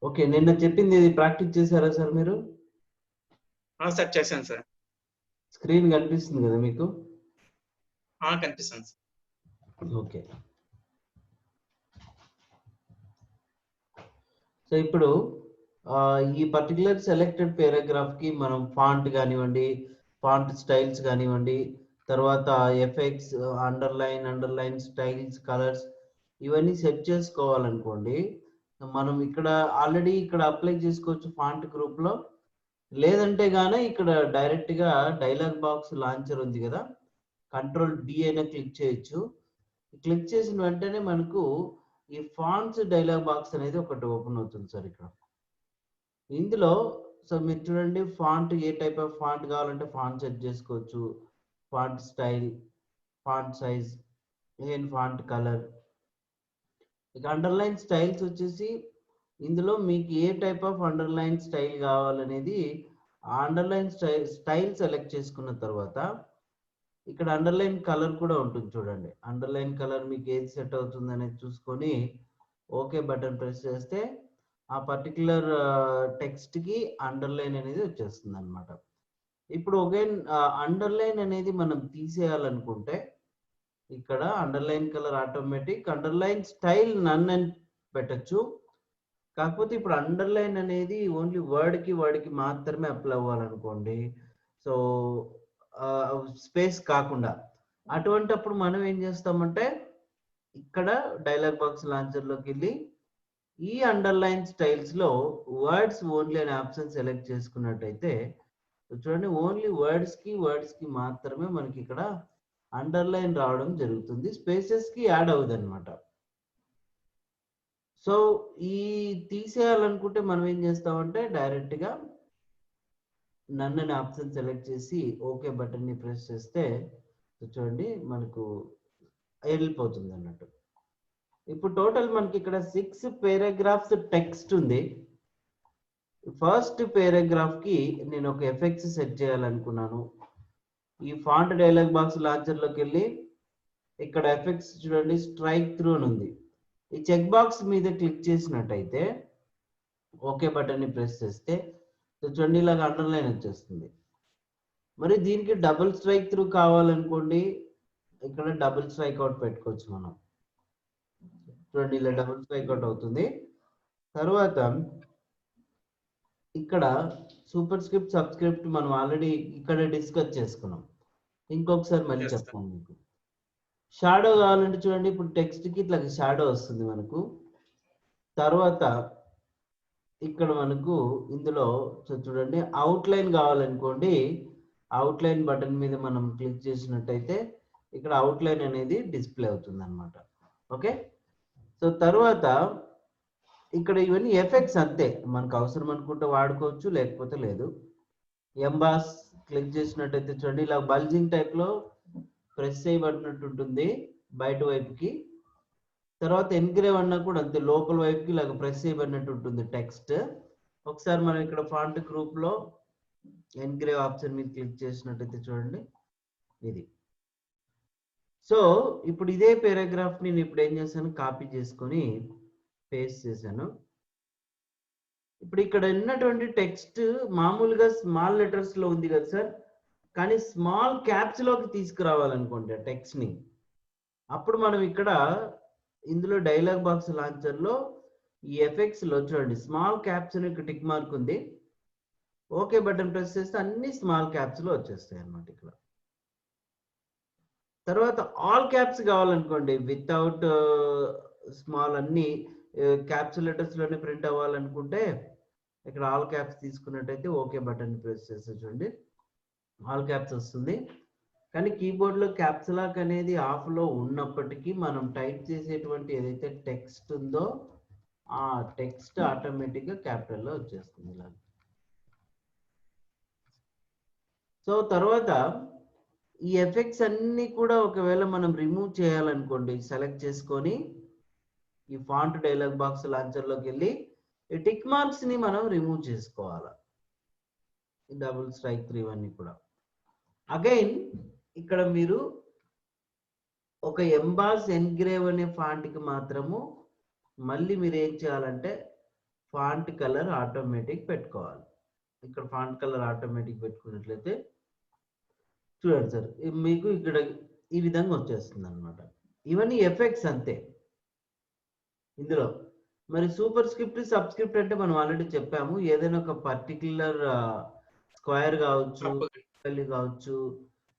Okay. నిన్న చెప్పింది practice చేశారా సార్ మీరు? సార్ చేశాను సార్. స్క్రీన్ కనిపిస్తుంది కదా మీకు? కనిపిస్తుంది సార్. ఓకే. సో ఇప్పుడు ఈ పర్టికులర్ సెలెక్టెడ్ పారాగ్రాఫ్ కి మనం ఫాంట్ కానివ్వండి, ఫాంట్ స్టైల్స్ కానివ్వండి, తర్వాత ఎఫెక్ట్స్, అండర్లైన్ స్టైల్స్, కలర్స్ ఇవన్నీ సెట్ చేసుకోవాలనుకోండి, మనం ఇక్కడ ఆల్రెడీ ఇక్కడ అప్లై చేసుకోవచ్చు ఫాంట్ గ్రూప్ లో. లేదంటే గానీ ఇక్కడ డైరెక్ట్ గా డైలాగ్ బాక్స్ లాంచర్ ఉంది కదా, కంట్రోల్ డి అయినా క్లిక్ చేయొచ్చు. క్లిక్ చేసిన వెంటనే మనకు ఈ ఫాంట్స్ డైలాగ్ బాక్స్ అనేది ఒకటి ఓపెన్ అవుతుంది సార్ ఇక్కడ. ఇందులో సో మీరు చూడండి, font A type of font కావాలంటే ఫాంట్ సెట్ చేసుకోవచ్చు, font style, font size, and font colour. ఇక అండర్లైన్ స్టైల్స్ వచ్చేసి ఇందులో మీకు ఏ టైప్ ఆఫ్ అండర్లైన్ స్టైల్ కావాలనేది ఆ అండర్లైన్ స్టైల్ సెలెక్ట్ చేసుకున్న తర్వాత ఇక్కడ అండర్లైన్ కలర్ కూడా ఉంటుంది చూడండి. అండర్లైన్ కలర్ మీకు ఏది సెట్ అవుతుంది అనేది చూసుకొని ఓకే బటన్ ప్రెస్ చేస్తే ఆ పర్టికులర్ టెక్స్ట్ కి అండర్లైన్ అనేది వచ్చేస్తుంది అనమాట. ఇప్పుడు అగైన్ అండర్లైన్ అనేది మనం తీసేయాలనుకుంటే ఇక్కడ underline colour automatic, underline style none అని పెట్టచ్చు. కాకపోతే ఇప్పుడు అండర్లైన్ అనేది ఓన్లీ వర్డ్కి మాత్రమే అప్లై అవ్వాలనుకోండి, సో స్పేస్ కాకుండా, అటువంటప్పుడు మనం ఏం చేస్తామంటే ఇక్కడ డైలాగ్ బాక్స్ లాంచర్లోకి వెళ్ళి ఈ అండర్లైన్ స్టైల్స్ లో వర్డ్స్ ఓన్లీ అనే ఆప్షన్ సెలెక్ట్ చేసుకున్నట్టయితే చూడండి, ఓన్లీ వర్డ్స్ కి మాత్రమే మనకి ఇక్కడ అండర్లైన్ రావడం జరుగుతుంది, స్పేసెస్ కి యాడ్ అవుతుంది అనమాట. సో ఈ తీసేయాలనుకుంటే మనం ఏం చేస్తామంటే డైరెక్ట్ గా నన్ను అనే ఆప్షన్ సెలెక్ట్ చేసి ఓకే బటన్ ని ప్రెస్ చేస్తే చూడండి మనకు వెళ్ళిపోతుంది అన్నట్టు. ఇప్పుడు టోటల్ మనకి ఇక్కడ 6 పారాగ్రాఫ్స్ టెక్స్ట్ ఉంది. ఫస్ట్ పారాగ్రాఫ్ కి నేను ఒక ఎఫెక్ట్స్ సెట్ చేయాలనుకున్నాను. ఈ ఫాంట్ డైలాగ్ బాక్స్ లాంచర్ లోకి వెళ్ళి ఇక్కడ ఎఫెక్ట్స్ చూడండి, స్ట్రైక్ త్రూ అని ఉంది. ఈ చెక్ బాక్స్ మీద క్లిక్ చేసినట్టయితే ఓకే బటన్ ని ప్రెస్ చేస్తే చూడండి ఇలాగ అండర్లైన్ వచ్చేస్తుంది. మరి దీనికి డబుల్ స్ట్రైక్ త్రూ కావాలనుకోండి, ఇక్కడ డబుల్ స్ట్రైక్ అవుట్ పెట్టుకోవచ్చు మనం. చూడండి ఇలా డబుల్ స్ట్రైక్ అవుట్ అవుతుంది. తర్వాత ఇక్కడ సూపర్ స్క్రిప్ట్, సబ్ స్క్రిప్ట్ మనం ఆల్రెడీ ఇక్కడ డిస్కస్ చేసుకున్నాం. ఇంకొకసారి మళ్ళీ చెప్తాను మీకు. షాడో కావాలంటే చూడండి, ఇప్పుడు టెక్స్ట్ కి ఇట్లా షాడో వస్తుంది మనకు. తర్వాత ఇక్కడ మనకు ఇందులో చూడండి అవుట్లైన్ కావాలనుకోండి, అవుట్లైన్ బటన్ మీద మనం క్లిక్ చేసినట్టయితే ఇక్కడ అవుట్లైన్ అనేది డిస్ప్లే అవుతుంది అనమాట. ఓకే, సో తర్వాత ఇక్కడ ఇవన్నీ ఎఫెక్ట్స్ అంతే, మనకు అవసరం అనుకుంటే వాడుకోవచ్చు, లేకపోతే లేదు. ఎంబాస్ క్లిక్ చేసినట్టయితే చూడండి ఇలా బల్జింగ్ టైప్ లో ప్రెస్ చేయబడినట్టు ఉంటుంది బయట వైపుకి. తర్వాత ఎన్గ్రేవ్ అన్నా కూడా అంతే, లోపల వైపుకి ఇలాగ ప్రెస్ చేయబడినట్టు ఉంటుంది టెక్స్ట్. ఒకసారి మనం ఇక్కడ ఫాంట్ గ్రూప్ లో ఎన్గ్రేవ్ ఆప్షన్ మీద క్లిక్ చేసినట్టయితే చూడండి ఇది. సో ఇప్పుడు ఇదే పారాగ్రాఫ్ నేను ఇప్పుడు ఏం చేశాను, కాపీ చేసుకొని పేస్ట్ చేశాను. ఇప్పుడు ఇక్కడ ఉన్నటువంటి టెక్స్ట్ మామూలుగా స్మాల్ లెటర్స్ లో ఉంది కదా సార్, కానీ స్మాల్ క్యాప్స్ లోకి తీసుకురావాలనుకోండి టెక్స్ట్ ని, అప్పుడు మనం ఇక్కడ ఇందులో డైలాగ్ బాక్స్ లాంచర్ లో ఈ ఎఫెక్ట్స్ లో చూడండి స్మాల్ క్యాప్స్ అని ఇక్కడ టిక్ మార్క్ ఉంది. ఓకే బటన్ ప్రెస్ చేస్తే అన్ని స్మాల్ క్యాప్స్ లో వచ్చేస్తాయి అన్నమాట ఇక్కడ. తర్వాత ఆల్ క్యాప్స్ కావాలనుకోండి, వితౌట్ స్మాల్ అన్ని క్యాప్స్ లెటర్స్ లోనే ప్రింట్ అవ్వాలనుకుంటే ఇక్కడ ఆల్ క్యాప్స్ తీసుకున్నట్టయితే ఓకే బటన్ ప్రెస్ చేస్తే చూడండి ఆల్ క్యాప్స్ వస్తుంది. కానీ కీబోర్డ్ లో క్యాప్స్ లాక్ అనేది ఆఫ్ లో ఉన్నప్పటికీ మనం టైప్ చేసేటువంటి ఏదైతే టెక్స్ట్ ఉందో ఆ టెక్స్ట్ ఆటోమేటిక్ గా క్యాపిటల్ లో వచ్చేస్తుంది ఇలా. సో తర్వాత ఈ ఎఫెక్ట్స్ అన్ని కూడా ఒకవేళ మనం రిమూవ్ చేయాలనుకోండి, సెలెక్ట్ చేసుకొని ఈ ఫాంట్ డైలాగ్ బాక్స్ లాంచర్ లోకి వెళ్ళి ఈ టిక్ మార్క్స్ ని మనం రిమూవ్ చేసుకోవాలి, ఈ డబుల్ స్ట్రైక్ 3 ఇవన్నీ కూడా. అగైన్ ఇక్కడ మీరు ఒక ఎంబాస్ ఎన్గ్రేవ్ అనే ఫాంట్ కి మాత్రము మళ్ళీ మీరు ఏం చేయాలంటే ఫాంట్ కలర్ ఆటోమేటిక్ పెట్టుకోవాలి. ఇక్కడ ఫాంట్ కలర్ ఆటోమేటిక్ పెట్టుకున్నట్లయితే చూడండి సార్, మీకు ఇక్కడ ఈ విధంగా వచ్చేస్తుంది అనమాట. ఇవన్నీ ఎఫెక్ట్స్ అంతే ఇందులో. మరి సూపర్ స్క్రిప్ట్ సబ్స్క్రిప్ట్ అంటే మనం ఆల్రెడీ చెప్పాము. ఏదైనా ఒక పర్టిక్యులర్ స్క్వేర్ కావచ్చు, కావచ్చు.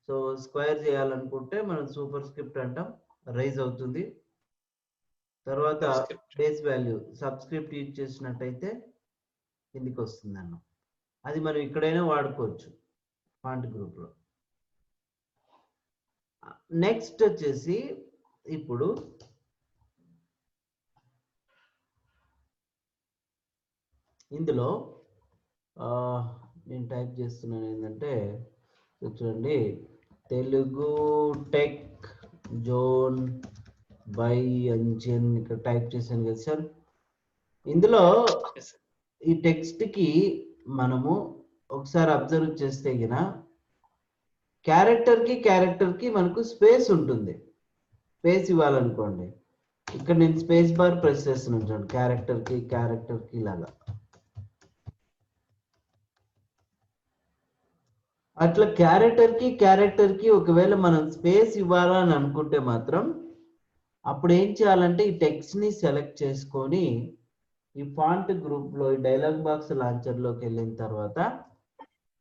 సో స్క్వేర్ చేయాలనుకుంటే మనం సూపర్ స్క్రిప్ట్ అంటాం, రైజ్ అవుతుంది. తర్వాత బేస్ వాల్యూ సబ్స్క్రిప్ట్ యూజ్ చేసినట్టయితే కిందికి వస్తుంది అన్న. అది మనం ఇక్కడైనా వాడుకోవచ్చు ఫాంట్ గ్రూప్ లో. నెక్స్ట్ వచ్చేసి ఇప్పుడు ఇందులో నేను టైప్ చేస్తున్నాను ఏంటంటే చూడండి, Telugu tech zone by Anjan ఇక్కడ టైప్ చేశాను కదా సార్. ఇందులో ఈ టెక్స్ట్ కి మనము ఒకసారి అబ్జర్వ్ చేస్తే గిన క్యారెక్టర్ కి మనకు స్పేస్ ఉంటుంది. స్పేస్ ఇవ్వాలనుకోండి, ఇక్కడ నేను స్పేస్ బార్ ప్రెస్ చేస్తున్నాను చూడండి, క్యారెక్టర్ కి లాగా. అట్లా క్యారెక్టర్ కి ఒకవేళ మనం స్పేస్ ఇవ్వాలని అనుకుంటే మాత్రం అప్పుడు ఏం చేయాలంటే ఈ టెక్స్ట్ ని సెలెక్ట్ చేసుకొని ఈ ఫాంట్ గ్రూప్ లో ఈ డైలాగ్ బాక్స్ లాంచర్ లోకి వెళ్ళిన తర్వాత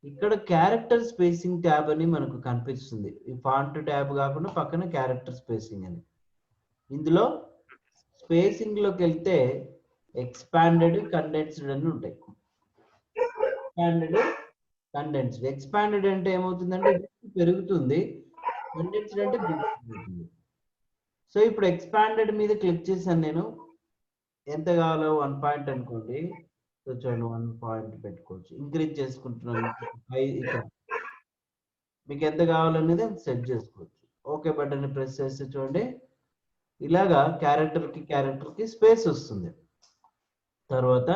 ఇక్కడ క్యారెక్టర్ స్పేసింగ్ ట్యాబ్ అని మనకు కనిపిస్తుంది. ఈ ఫాంట్ ట్యాబ్ కాకుండా పక్కన క్యారెక్టర్ స్పేసింగ్ అని. ఇందులో స్పేసింగ్ లోకి వెళ్తే ఎక్స్పాండెడ్, కండెన్స్డ్ అని ఉంటాయి. ఎక్స్పాండెడ్ అంటే ఏమవుతుందంటే పెరుగుతుంది, కండెన్స్డ్ అంటే పెరుగుతుంది. సో ఇప్పుడు ఎక్స్పాండెడ్ మీద క్లిక్ చేశాను నేను. ఎంత కావాలో 1 పాయింట్ అనుకోండి, చూడండి 1 పాయింట్ పెట్టుకోవచ్చు. ఇంక్రీజ్ చేసుకుంటున్నాను, మీకు ఎంత కావాలనేది సెట్ చేసుకోవచ్చు. ఓకే బటన్ ప్రెస్ చేస్తే చూడండి ఇలాగా క్యారెక్టర్ కి స్పేస్ వస్తుంది. తర్వాత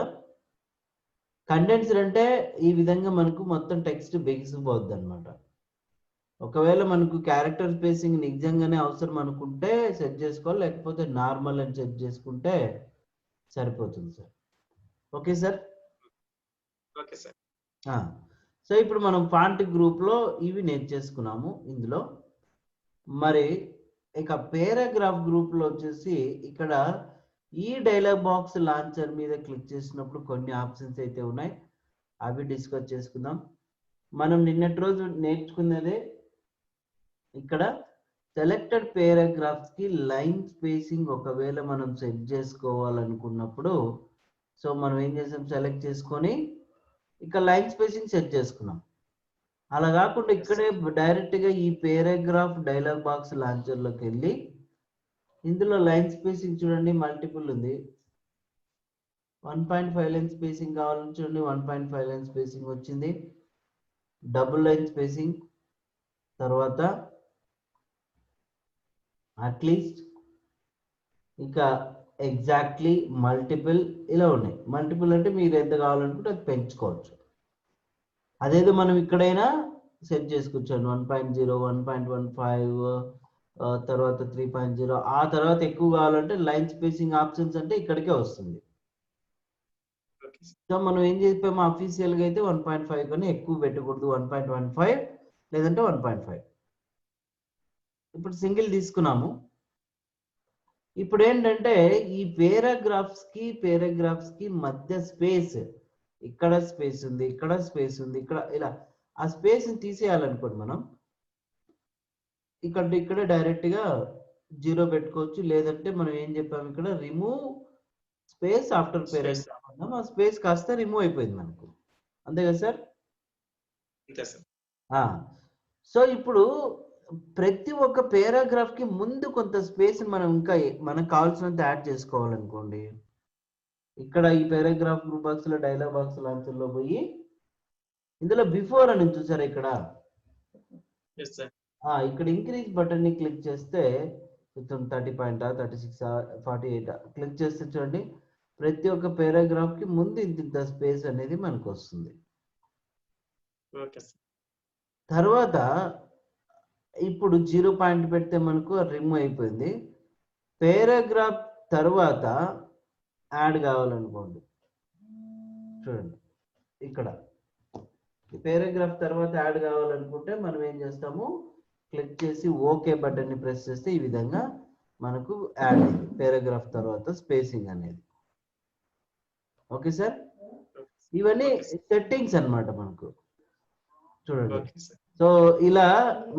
కండెన్స్డ్ అంటే ఈ విధంగా మనకు మొత్తం టెక్స్ట్ బిగిసిపోద్ది అనమాట. ఒకవేళ మనకు క్యారెక్టర్ స్పేసింగ్ నిజంగానే అవసరం అనుకుంటే సెట్ చేసుకోవాలి, లేకపోతే నార్మల్ అని సెట్ చేసుకుంటే సరిపోతుంది sir. Okay sir. Okay sir. So ఇప్పుడు మనం ఫాంట్ గ్రూప్ లో ఇవి నేర్చేసుకున్నాము. ఇందులో మరి ఇక పారాగ్రాఫ్ గ్రూప్ లో వచ్చేసి ఇక్కడ ఈ డైలాగ్ బాక్స్ లాంచర్ మీద క్లిక్ చేసినప్పుడు కొన్ని ఆప్షన్స్ అయితే ఉన్నాయి, అవి డిస్కస్ చేసుకుందాం. మనం నిన్నటి రోజు నేర్చుకున్నదే ఇక్కడ సెలెక్టెడ్ పారాగ్రాఫ్స్ కి లైన్ స్పేసింగ్ ఒకవేళ మనం సెట్ చేసుకోవాలనుకున్నప్పుడు సో మనం ఏం చేసాం, సెలెక్ట్ చేసుకొని ఇక లైన్ స్పేసింగ్ సెట్ చేసుకున్నాం. అలా కాకుండా ఇక్కడే డైరెక్ట్ గా ఈ పారాగ్రాఫ్ డైలాగ్ బాక్స్ లాంచర్ లోకి వెళ్ళి ఇందులో లైన్ స్పేసింగ్ చూడండి మల్టిపుల్ ఉంది. 1.5 లైన్ స్పేసింగ్ కావాలని చూడండి, 1.5 లైన్ స్పేసింగ్ వచ్చింది. డబుల్ లైన్ స్పేసింగ్, తర్వాత అట్లీస్ట్, ఇంకా ఎగ్జాక్ట్లీ, మల్టిపుల్ ఇలా ఉన్నాయి. మల్టిపుల్ అంటే మీరు ఎంత కావాలనుకుంటే అది పెంచుకోవచ్చు. అదేదో మనం ఇక్కడైనా సెట్ చేసుకోవచ్చు. 1.0, 1.15, తర్వాత 3.0, ఆ తర్వాత ఎక్కువ కావాలంటే లైన్ స్పేసింగ్ ఆప్షన్స్ అంటే ఇక్కడికే వస్తుంది. సో మనం ఏం చెప్పాము, అఫీషియల్ గా అయితే 1.5 కన్నా ఎక్కువ పెట్టకూడదు, 1.15 లేదంటే 1.5. ఇప్పుడు సింగిల్ తీసుకున్నాము. ఇప్పుడు ఏంటంటే ఈ పారాగ్రాఫ్స్ కి మధ్య స్పేస్, ఇక్కడ స్పేస్ ఉంది, ఇక్కడ స్పేస్ ఉంది, ఇక్కడ ఇలా ఆ స్పేస్ ని తీసేయాలనుకోండి మనం ఇక్కడ డైరెక్ట్ గా 0 పెట్టుకోవచ్చు. లేదంటే మనం ఏం చెప్పాము ఇక్కడ రిమూవ్ స్పేస్ ఆఫ్టర్ పారాగ్రాఫ్ అన్నాం, ఆ స్పేస్ కాస్త రిమూవ్ అయిపోయింది మనకు. అంతే కదా సార్? సో ఇప్పుడు ప్రతి ఒక్క పారాగ్రాఫ్ కి ముందు కొంత స్పేస్ మనం ఇంకా మనకు కావాల్సినంత యాడ్ చేసుకోవాలనుకోండి, ఇక్కడ ఈ పారాగ్రాఫ్ గ్రూప్ బాక్స్ లో డైలాగ్ బాక్స్ లాంచర్ లో పోయి ఇందులో బిఫోర్ అని చూసారా ఇక్కడ, ఇక్కడ ఇంక్రీజ్ బటన్ ని క్లిక్ చేస్తే 30 పాయింట్ 36 48 క్లిక్ చేస్తే చూడండి ప్రతి ఒక్క పారాగ్రాఫ్ కి ముందు ఇంత స్పేస్ అనేది మనకు వస్తుంది. తర్వాత ఇప్పుడు 0 పాయింట్ పెడితే మనకు రిమూవ్ అయిపోయింది. పారాగ్రాఫ్ తర్వాత యాడ్ కావాలనుకోండి, చూడండి ఇక్కడ పారాగ్రాఫ్ తర్వాత యాడ్ కావాలనుకుంటే మనం ఏం చేస్తాము, క్లిక్ చేసి ఓకే బటన్ ని ప్రెస్ చేస్తే ఈ విధంగా మనకు యాడ్ అయింది పారాగ్రాఫ్ తర్వాత స్పేసింగ్ అనేది. ఓకే సార్, ఇవన్నీ సెట్టింగ్స్ అన్నమాట మనకు. చూడండి, సో ఇలా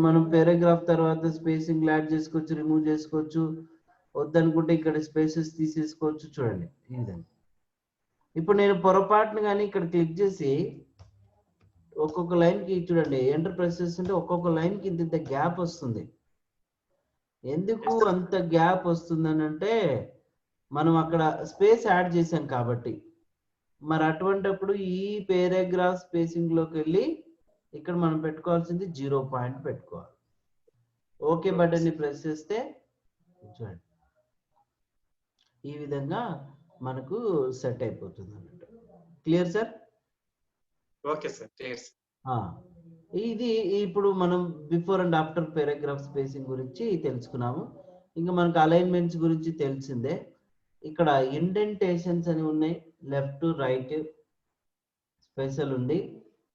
మనం పారాగ్రాఫ్ తర్వాత స్పేసింగ్ యాడ్ చేసుకోవచ్చు, రిమూవ్ చేసుకోవచ్చు, వద్దనుకుంటే ఇక్కడ స్పేసెస్ తీసేసుకోవచ్చు. చూడండి ఈ విధంగా. ఇప్పుడు నేను పొరపాటును కానీ ఇక్కడ క్లిక్ చేసి ఒక్కొక్క లైన్ కి చూడండి ఎంటర్ ప్రెస్ చేస్తుంటే ఒక్కొక్క లైన్ కి ఇంత గ్యాప్ వస్తుంది. ఎందుకు అంత గ్యాప్ వస్తుందని అంటే మనం అక్కడ స్పేస్ యాడ్ చేసాం కాబట్టి. మరి అటువంటిప్పుడు ఈ పారాగ్రాఫ్ స్పేసింగ్ లోకి వెళ్ళి ఇక్కడ మనం పెట్టుకోవాల్సింది 0 పాయింట్ పెట్టుకోవాలి. ఓకే బటన్ ని ప్రెస్ చేస్తే చూడండి ఈ విధంగా మనకు సెట్ అయిపోతుంది అన్నట్టు. Clear sir? Okay sir, clear sir. ఇది ఇప్పుడు మనం before and after paragraph spacing గురించి తెలుసుకున్నాము. ఇంకా మనకు అలైన్మెంట్స్ గురించి తెలిసిందే. ఇక్కడ ఇండెంటేషన్స్ అని ఉన్నాయి, లెఫ్ట్ రైట్ స్పెషల్ ఉంది,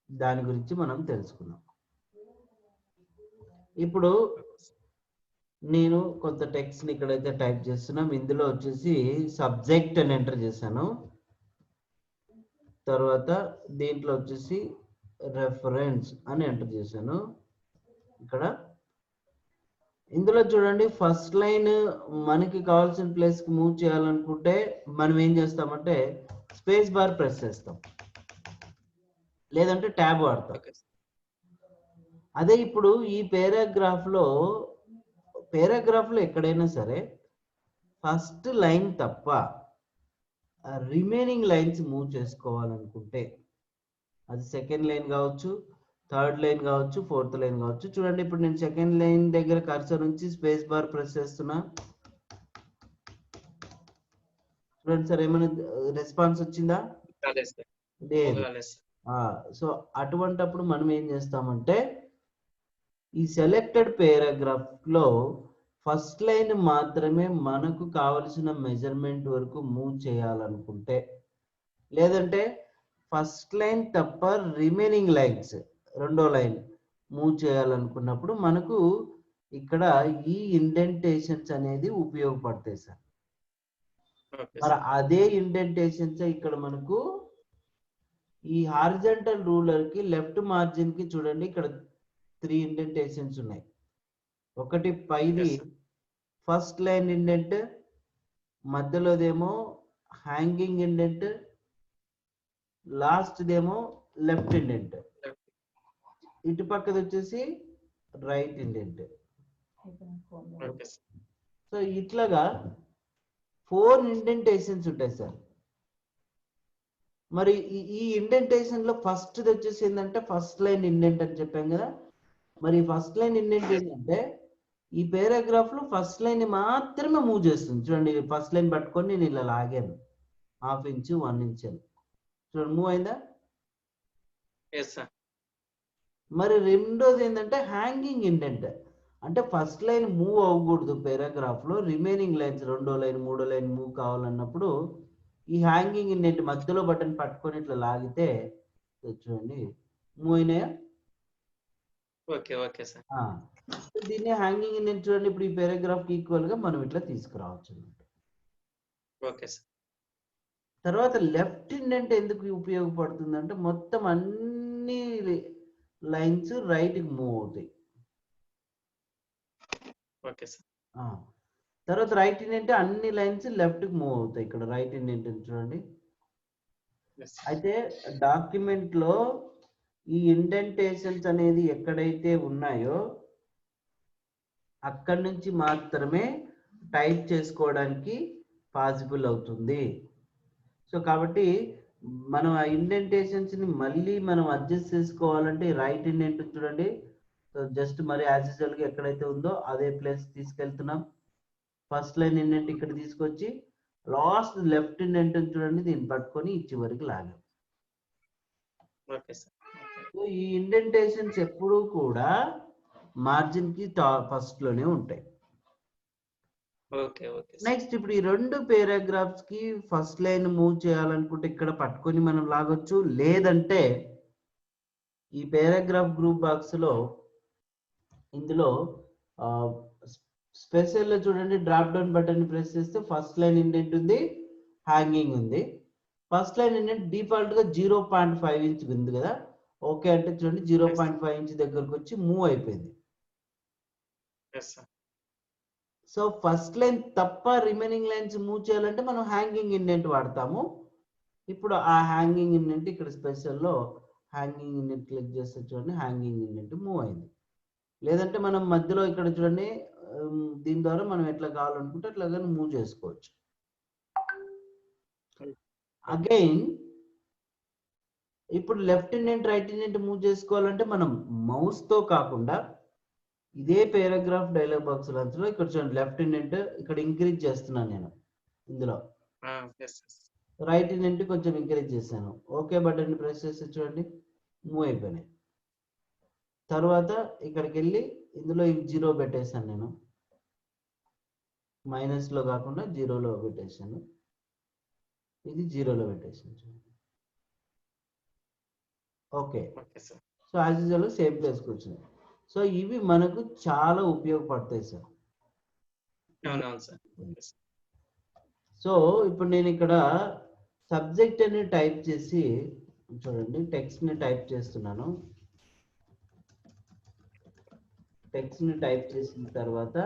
దాని గురించి మనం తెలుసుకున్నాం. ఇప్పుడు నేను కొంత టెక్స్ట్ ని ఇక్కడైతే టైప్ చేస్తున్నాం. ఇందులో వచ్చేసి సబ్జెక్ట్ అని ఎంటర్ చేశాను. తర్వాత దీంట్లో వచ్చేసి రెఫరెన్స్ అని ఎంటర్ చేశాను. ఇక్కడ ఇందులో చూడండి ఫస్ట్ లైన్ మనకి కావాల్సిన ప్లేస్ కి మూవ్ చేయాలనుకుంటే మనం ఏం చేస్తామంటే స్పేస్ బార్ ప్రెస్ చేస్తాం, లేదంటే ట్యాబ్ వాడతాం. అదే ఇప్పుడు ఈ పారాగ్రాఫ్ లో ఎక్కడైనా సరే ఫస్ట్ లైన్ తప్ప రిమైనింగ్ లైన్స్ మూవ్ చేసుకోవాలనుకుంటే అది సెకండ్ లైన్ కావచ్చు, థర్డ్ లైన్ కావచ్చు, ఫోర్త్ లైన్ కావచ్చు. చూడండి ఇప్పుడు నేను సెకండ్ లైన్ దగ్గర కర్సర్ నుంచి స్పేస్ బార్ ప్రెస్ చేస్తున్నా. చూడండి సార్, ఏమైనా రెస్పాన్స్ వచ్చిందా? సో అటువంటప్పుడు మనం ఏం చేస్తామంటే ఈ సెలెక్టెడ్ పారాగ్రాఫ్ లో ఫస్ట్ లైన్ మాత్రమే మనకు కావలసిన మెజర్మెంట్ వరకు మూవ్ చేయాలనుకుంటే, లేదంటే ఫస్ట్ లైన్ తప్ప రిమైనింగ్ లైన్స్ రెండో లైన్ మూవ్ చేయాలనుకున్నప్పుడు మనకు ఇక్కడ ఈ ఇండెంటేషన్స్ అనేది ఉపయోగపడతాయి సార్. మరి అదే ఇండెంటేషన్స్ ఇక్కడ మనకు ఈ హారిజంటల్ రూలర్ కి లెఫ్ట్ మార్జిన్ కి చూడండి ఇక్కడ 3 ఇండెంటేషన్స్ ఉన్నాయి. ఒకటి పైది ఫస్ట్ లైన్ ఇండెంట్, మధ్యలోదేమో హ్యాంగింగ్ ఇండెంట్, లాస్ట్ దేమో లెఫ్ట్ ఇండెంట్, ఇటు పక్కది వచ్చేసి రైట్ ఇండెంట్. సో ఇట్లాగా 4 ఇండెంటేషన్స్ ఉంటాయి సార్. మరి ఈ ఇండెంటేషన్ లో ఫస్ట్ వచ్చేసి ఏంటంటే ఫస్ట్ లైన్ ఇండెంట్ అని చెప్పాం కదా. మరి ఫస్ట్ లైన్ ఇండెంట్ ఏంటంటే ఈ పారాగ్రాఫ్ లో ఫస్ట్ లైన్ మాత్రమే మూవ్ చేస్తుంది. చూడండి ఫస్ట్ లైన్ పట్టుకొని నేను ఇలా లాగాను, 1/2 ఇంచ్ 1 ఇంచ్ అని. చూడండి మూవ్ అయిందా? మరి రెండోది ఏంటంటే హ్యాంగింగ్ ఇండెంట్. అంటే ఫస్ట్ లైన్ మూవ్ అవ్వకూడదు పారాగ్రాఫ్ లో, రిమైనింగ్ లైన్స్ రెండో లైన్ మూడో లైన్ మూవ్ కావాలన్నప్పుడు ఈ హ్యాంగింగ్ ఇండెంట్ మధ్యలో బటన్ పట్టుకొని ఇట్లా లాగితే చూడండి మూవ్ అయినాయా? Okay sir. దీన్ని హ్యాంగింగ్ ఇండెంట్ చూడండి ఇప్పుడు ఈ పారాగ్రాఫ్ కి ఈక్వల్ గా మనం ఇట్లా తీసుకురావచ్చు అన్నమాట. Okay sir. తర్వాత లెఫ్ట్ ఇండెంట్ ఎందుకు ఉపయోగపడుతుంది అంటే మొత్తం అన్ని లైన్స్ రైట్ కి మూవ్ అవుతాయి. Okay sir. తర్వాత రైట్ ఇండెంట్ అన్ని లైన్స్ లెఫ్ట్ కి మూవ్ అవుతాయి. ఇక్కడ రైట్ ఇండెంట్ చూడండి. అయితే డాక్యుమెంట్ లో ఈ ఇండెంటేషన్స్ అనేది ఎక్కడైతే ఉన్నాయో అక్కడి నుంచి మాత్రమే టైప్ చేసుకోవడానికి పాసిబుల్ అవుతుంది. సో కాబట్టి మనం ఆ ఇండెంటేషన్స్ ని మళ్ళీ మనం అడ్జస్ట్ చేసుకోవాలంటే రైట్ ఇండెంట్ చూడండి. సో జస్ట్ మరి యాజ్ యూజువల్ గా ఎక్కడైతే ఉందో అదే ప్లేస్ తీసుకెళ్తున్నాం. ఫస్ట్ లైన్ ఇండెంట్ ఇక్కడ తీసుకొచ్చి లాస్ట్ లెఫ్ట్ ఇండెంట్ చూడండి దీన్ని పట్టుకొని చివరికి లాగాం. సో ఈ ఇండెంటేషన్స్ ఎప్పుడూ కూడా మార్జిన్ కి ఫస్ట్ లోనే ఉంటాయి. Okay okay sir. నెక్స్ట్ ఇప్పుడు ఈ రెండు పారాగ్రాఫ్స్ కి ఫస్ట్ లైన్ మూవ్ చేయాలనుకుంటే ఇక్కడ పట్టుకొని మనం లాగొచ్చు, లేదంటే ఈ పారాగ్రాఫ్ గ్రూప్ బాక్స్ లో ఇందులో స్పెషల్ లో చూడండి డ్రాప్ డౌన్ బటన్ ప్రెస్ చేస్తే ఫస్ట్ లైన్ ఇండెంట్ ఉంది, హ్యాంగింగ్ ఉంది. ఫస్ట్ లైన్ ఇండెంట్ డిఫాల్ట్ గా 0.5 ఇంచ్ ఉంది కదా, ఓకే అంటే చూడండి 0.5 ఇంచ్ దగ్గరకు వచ్చి మూవ్ అయిపోయింది. Yes sir. So first line తప్ప రిమైనింగ్ లైన్స్ మూవ్ చేయాలంటే మనం హ్యాంగింగ్ ఇండెంట్ వాడతాము. ఇప్పుడు ఆ హ్యాంగింగ్ ఇండెంట్ ఇక్కడ స్పెషల్లో హ్యాంగింగ్ ఇండెంట్ క్లిక్ చేస్తే చూడండి హ్యాంగింగ్ ఇండెంట్ మూవ్ అయింది. లేదంటే మనం మధ్యలో ఇక్కడ చూడండి దీని ద్వారా మనం ఎట్లా కావాలనుకుంటే అట్లా కానీ మూవ్ చేసుకోవచ్చు. అగైన్ ఇప్పుడు left indent right indent move చేసుకోవాలంటే మనం మౌస్ తో కాకుండా ఇదే పారాగ్రాఫ్ డైలాగ్ బాక్స్ లో ఇక్కడ చూడండి లెఫ్ట్ ఇండెంట్ ఇక్కడ ఇంక్రీజ్ చేస్తున్నాను నేను ఇందులో, రైట్ ఇండెంట్ కొంచెం ఇంక్రీజ్ చేశాను, ఓకే బటన్ ప్రెస్ చేస్తే చూడండి మూవ్ అయిపోయినాయి. తర్వాత ఇక్కడికి వెళ్ళి ఇందులో 0 పెట్టేశాను నేను, మైనస్ లో కాకుండా 0లో పెట్టేశాను, ఇది 0లో పెట్టేశాను చూడండి. Okay, so as usual same ప్లేస్కి వచ్చినాయి. సో ఇవి మనకు చాలా ఉపయోగపడతాయి సార్. సో ఇప్పుడు నేను ఇక్కడ సబ్జెక్ట్ అని టైప్ చేసి చూడండి టెక్స్ట్ ని టైప్ చేస్తున్నాను. టెక్స్ట్ ని టైప్ చేసిన తర్వాత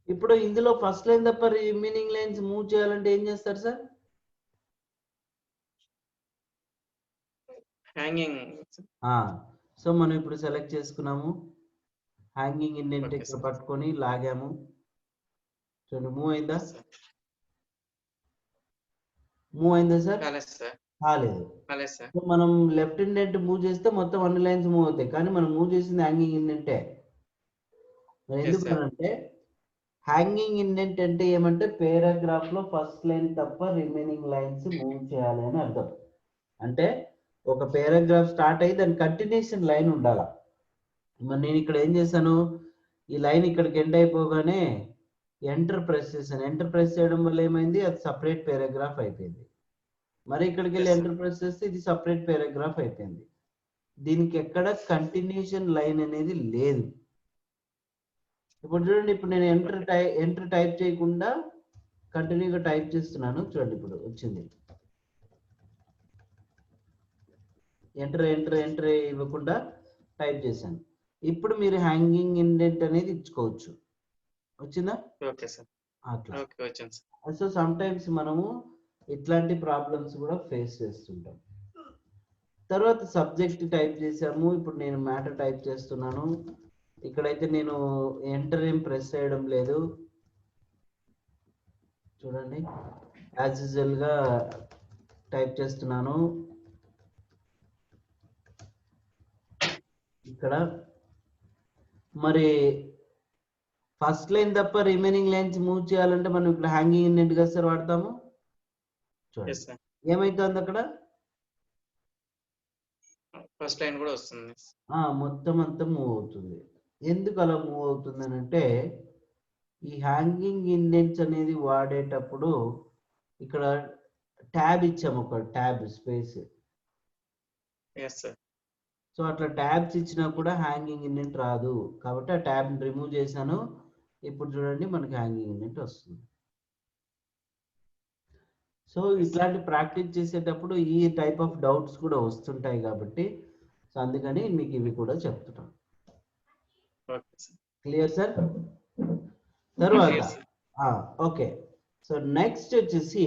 ఇప్పుడు ఇందులో ఫస్ట్ లైన్ తప్ప రిమైనింగ్ లైన్స్ మూవ్ చేయాలంటే ఏం చేస్తారు సార్? హ్యాంగింగ్. సో మనం ఇప్పుడు సెలెక్ట్ చేసుకున్నాము, హ్యాంగింగ్ ఇండెంట్ ఇక్కడ పట్టుకొని లాగాము చూడండి మూవ్ అయిందా? మూవ్ అయిందా సార్? కాలేదు. సో మనం లెఫ్ట్ ఇండెంట్ మూవ్ చేస్తే మొత్తం అన్ని లైన్స్ మూవ్ అవుతాయి, కానీ మనం మూవ్ చేసింది హ్యాంగింగ్ ఇండెంటే. ఎందుకంటే హ్యాంగింగ్ ఇండెంట్ అంటే ఏమంటే పారాగ్రాఫ్ లో ఫస్ట్ లైన్ తప్ప రిమైనింగ్ లైన్స్ మూవ్ చేయాలి అని అర్థం. అంటే ఒక పారాగ్రాఫ్ స్టార్ట్ అయ్యి దాని కంటిన్యూషన్ లైన్ ఉండాలి. మరి నేను ఇక్కడ ఏం చేశాను, ఈ లైన్ ఇక్కడికి ఎండ్ అయిపోగానే ఎంటర్ ప్రెస్ చేశాను. ఎంటర్ ప్రెస్ చేయడం వల్ల ఏమైంది, అది సపరేట్ పారాగ్రాఫ్ అయిపోయింది. మరి ఇక్కడికి వెళ్ళి ఎంటర్ ప్రెస్ చేస్తే ఇది సపరేట్ పారాగ్రాఫ్ అయిపోయింది. దీనికి ఎక్కడ కంటిన్యూషన్ లైన్ అనేది లేదు. ఇప్పుడు చూడండి, ఇప్పుడు నేను ఎంటర్ టైప్ చేయకుండా కంటిన్యూగా టైప్ చేస్తున్నాను చూడండి, ఇప్పుడు వచ్చింది. ఎంటర్ ఇవ్వకుండా టైప్ చేశాను. ఇప్పుడు మీరు హ్యాంగింగ్ ఇండెంట్ అనేది ఇచ్చుకోవచ్చు. వచ్చిందా? Okay sir. అట్లా. ఓకే వచ్చింది సార్. సో సమ్ టైమ్స్ మనము ఇట్లాంటి ప్రాబ్లమ్స్ కూడా ఫేస్ చేస్తుంటాం. తర్వాత సబ్జెక్ట్ టైప్ చేసాము, ఇప్పుడు నేను మ్యాటర్ టైప్ చేస్తున్నాను. ఇక్కడైతే నేను ఎంటర్ ఏం ప్రెస్ చేయడం లేదు చూడండి, యాజ్ యూజువల్ గా టైప్ చేస్తున్నాను. ఇక్కడ మరి ఫస్ట్ లైన్ తప్ప రిమైనింగ్ లైన్స్ మూవ్ చేయాలంటే మనం ఇక్కడ హ్యాంగింగ్ ఇండెంట్ గా సార్ వాడతాము. చూడండి ఏమైతుంది అక్కడ, ఫస్ట్ లైన్ కూడా వస్తుంది, మొత్తం అంతా మూవ్ అవుతుంది. ఎందుకు అలా మూవ్ అవుతుంది అని అంటే, ఈ హ్యాంగింగ్ ఇండెంట్స్ అనేది వాడేటప్పుడు ఇక్కడ ట్యాబ్ ఇచ్చాము, ఒక ట్యాబ్ స్పేస్. సో అట్లా ట్యాబ్స్ ఇచ్చినా కూడా హ్యాంగింగ్ ఇండెంట్ రాదు, కాబట్టి ఆ ట్యాబ్ రిమూవ్ చేశాను. ఇప్పుడు చూడండి మనకి హ్యాంగింగ్ ఇండెంట్ వస్తుంది. సో ఇట్లాంటి ప్రాక్టీస్ చేసేటప్పుడు ఈ టైప్ ఆఫ్ డౌట్స్ కూడా వస్తుంటాయి కాబట్టి, సో అందుకని మీకు ఇవి కూడా చెప్తున్నాను. Clear sir? తర్వాత ఓకే, సో నెక్స్ట్ వచ్చేసి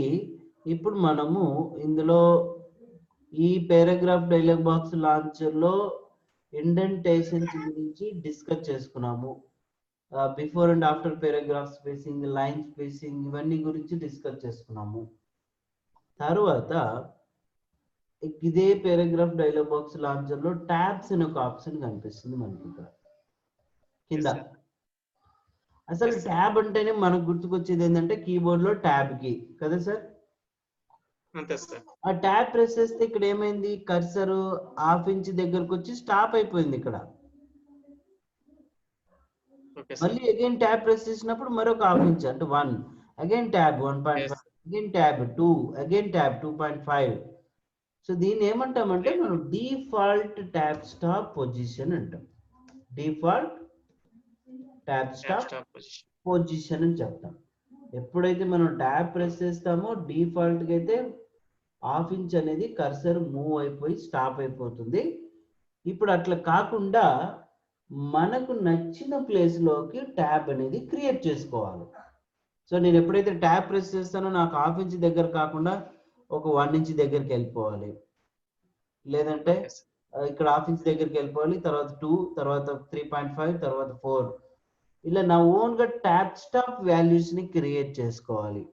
ఇప్పుడు మనము ఇందులో ఈ పారాగ్రాఫ్ డైలాగ్ బాక్స్ లాంచర్ లో ఇండెంటేషన్స్ గురించి డిస్కస్ చేసుకున్నాము. Before and after paragraph spacing, line spacing, ఇవన్నీ గురించి డిస్కస్ చేసుకున్నాము. తర్వాత ఇదే పారాగ్రాఫ్ డైలాగ్ బాక్స్ లాంచర్ లో ట్యాబ్స్ అనే ఒక ఆప్షన్ కనిపిస్తుంది మనకి ఇక్కడ కింద. అసలు ట్యాబ్ అంటేనే మనకు గుర్తుకొచ్చేది ఏంటంటే కీబోర్డ్ లో ట్యాబ్ కీ కదా సార్. అంతే సార్. ఆ ట్యాబ్ ప్రెస్ చేస్తే ఇక్కడ ఏమైంది, కర్సర్ హాఫ్ ఇంచ్ దగ్గరకు వచ్చి స్టాప్ అయిపోయింది ఇక్కడ. Okay sir. మళ్ళీ అగైన్ ట్యాబ్ ప్రెస్ చేసినప్పుడు మరొక హాఫ్ ఇంచ్ అంటే 1, again tab 1.5, Yes. Again tab 2, again tab 2.5. So దీన్ని ఏమంటామంటే మనం డిఫాల్ట్ ట్యాబ్ స్టాప్ పొజిషన్ అంటాం. Default tab Tab stop stop position. Position అని చెప్తాం. ఎప్పుడైతే మనం ట్యాబ్ ప్రెస్ చేస్తామో డిఫాల్ట్ గా అయితే హాఫ్ ఇంచ్ అనేది కర్సర్ మూవ్ అయిపోయి స్టాప్ అయిపోతుంది. ఇప్పుడు అట్లా కాకుండా మనకు నచ్చిన ప్లేస్ లోకి ట్యాబ్ అనేది క్రియేట్ చేసుకోవాలి. సో నేను ఎప్పుడైతే ట్యాబ్ ప్రెస్ చేస్తానో నాకు హాఫ్ ఇంచ్ దగ్గర కాకుండా ఒక 1 ఇంచ్ దగ్గరికి వెళ్ళిపోవాలి, లేదంటే Okay, sir. ఇక్కడ హాఫ్ ఇంచ్ దగ్గరికి వెళ్ళిపోవాలి, తర్వాత 2, తర్వాత 3.5, తర్వాత 4. ఇలా నా ఓన్ గా ట్యాబ్ స్టాప్ వాల్యూస్ ని క్రియేట్ చేసుకోవాలి.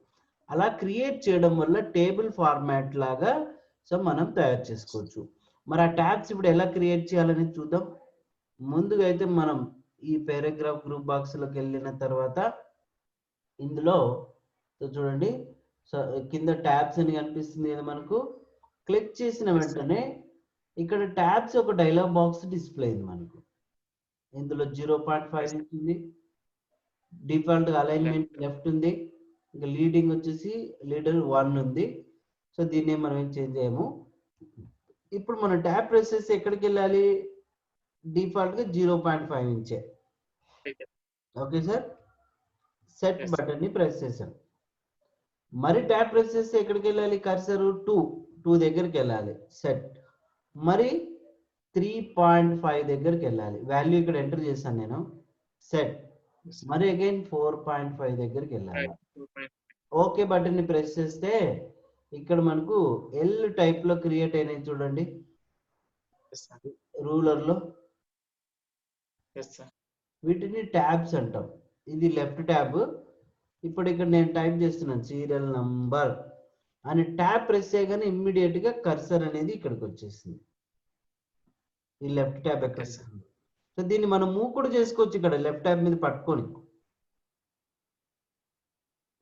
అలా క్రియేట్ చేయడం వల్ల టేబుల్ ఫార్మాట్ లాగా సో మనం తయారు చేసుకోవచ్చు. మరి ఆ ట్యాబ్స్ ఇప్పుడు ఎలా క్రియేట్ చేయాలని చూద్దాం. ముందుగా అయితే మనం ఈ పారాగ్రాఫ్ గ్రూప్ బాక్స్ లోకి వెళ్ళిన తర్వాత ఇందులో చూడండి, సో కింద ట్యాబ్స్ అని కనిపిస్తుంది కదా మనకు. క్లిక్ చేసిన వెంటనే ఇక్కడ ట్యాబ్స్ ఒక డైలాగ్ బాక్స్ డిస్ప్లే అయింది మనకు. ఇందులో 0.5 ఉంది, డిఫాల్ట్ అలైన్మెంట్ లెఫ్ట్ ఉంది, ఇంకా లీడింగ్ వచ్చేసి లీడర్ 1 ఉంది. సో దీన్ని మనం ఏం చేంజ్ చేయము. ఇప్పుడు మనం ట్యాబ్ ప్రెస్ చేసి ఎక్కడికి వెళ్ళాలి, డిఫాల్ట్ గా 0.5 ఇంచే. Okay sir, set Yes. Button ని ప్రెస్ చేసాం. మరి ట్యాబ్ ప్రెస్ చేస్తే ఎక్కడికి వెళ్ళాలి, కర్సర్ 2 దగ్గరికి వెళ్ళాలి, సెట్. మరి 3.5 దగ్గరికి వెళ్ళాలి, వాల్యూ ఇక్కడ ఎంటర్ చేశాను నేను, సెట్. Yes. మరి అగైన్ 4.5 దగ్గరికి వెళ్ళాలి. Right. 2.5. ఓకే బటన్ ని ప్రెస్ చేస్తే ఇక్కడ మనకు ఎల్ టైప్ లో క్రియేట్ అయినాయి చూడండి Yes, sir. రూలర్ లో. Yes, sir. వీటిని ట్యాబ్స్ అంటాం. ఇది లెఫ్ట్ ట్యాబ్. ఇప్పుడు ఇక్కడ నేను టైప్ చేస్తున్నాను సీరియల్ నంబర్ అని, ట్యాబ్ ప్రెస్ చేయగానే ఇమ్మీడియట్ గా కర్సర్ అనేది ఇక్కడికి వచ్చేసింది. ఈ లెఫ్ట్ ట్యాబ్ ఎక్కడ. Yes, sir. సో దీన్ని మనం మూవ్ కూడా చేసుకోవచ్చు ఇక్కడ లెఫ్ట్ ట్యాబ్ మీద పట్టుకొని.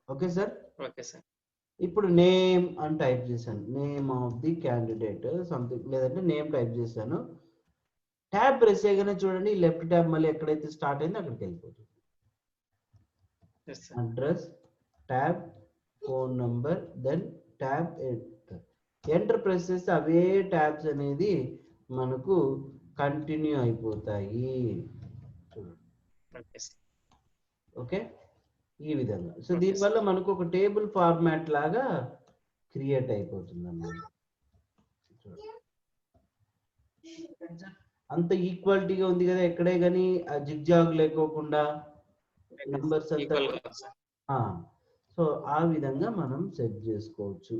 Okay sir. Okay, sir. ఇప్పుడు నేమ్ అని టైప్ చేశాను, name of the candidate something, లేదంటే నేమ్ టైప్ చేశాను. ట్యాబ్ ప్రెస్ చేయగానే చూడండి లెఫ్ట్ ట్యాబ్ మళ్ళీ ఎక్కడైతే స్టార్ట్ అయిందో అక్కడికి వెళ్ళిపోతుంది. Yes, sir. Address, tab, phone number, then tab enter. Enter press చేస్తే అవే ట్యాబ్స్ అనేది మనకు కంటిన్యూ అయిపోతాయి. Okay, sir. ఓకే, ఈ విధంగా. సో Okay, దీనివల్ల మనకు ఒక టేబుల్ ఫార్మాట్ లాగా క్రియేట్ అయిపోతుంది అన్నమాట. అంత ఈక్వాలిటీగా ఉంది కదా, ఎక్కడే కానీ ఆ జిగ్జాగ్ లేకోకుండా నంబర్స్ అంతా. Equal గా, sir. సో ఆ విధంగా మనం సెట్ చేసుకోవచ్చు.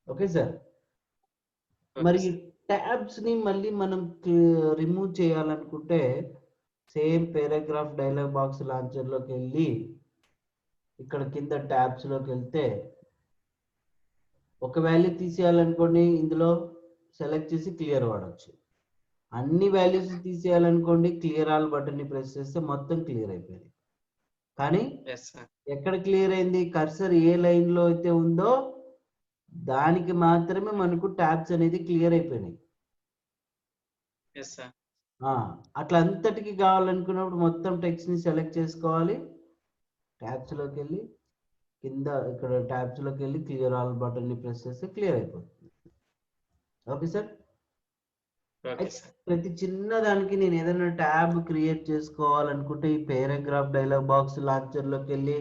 Okay sir. Okay, మరి sir. ట్యాబ్స్ ని మళ్ళీ మనం రిమూవ్ చేయాలనుకుంటే same paragraph dialogue box launcher లోకి వెళ్ళి ఇక్కడ కింద ట్యాబ్స్ లోకి వెళ్తే ఒక వాల్యూ తీసేయాలనుకోండి, ఇందులో సెలెక్ట్ చేసి క్లియర్ వాడచ్చు. అన్ని వాల్యూస్ తీసేయాలనుకోండి, క్లియర్ ఆల్ బటన్ ని ప్రెస్ చేస్తే మొత్తం క్లియర్ అయిపోయింది. కానీ Yes, sir. ఎక్కడ క్లియర్ అయింది, కర్సర్ ఏ లైన్ లో అయితే ఉందో దానికి మాత్రమే మనకు ట్యాబ్స్ అనేది క్లియర్ అయిపోయినాయి. Yes, sir. అట్లా అంతటికి కావాలనుకున్నప్పుడు మొత్తం టెక్స్ట్ ని సెలెక్ట్ చేసుకోవాలి, ట్యాబ్స్ లోకి వెళ్ళి కింద ఇక్కడ ట్యాబ్స్ లోకి వెళ్ళి క్లియర్ ఆల్ బటన్ ని ప్రెస్ చేస్తే క్లియర్ అయిపోతుంది. Okay sir. Okay, sir. ప్రతి చిన్న దానికి నేను ఏదైనా ట్యాబ్ క్రియేట్ చేసుకోవాలనుకుంటే ఈ పారాగ్రాఫ్ డైలాగ్ బాక్స్ లాంచర్ లోకి వెళ్ళి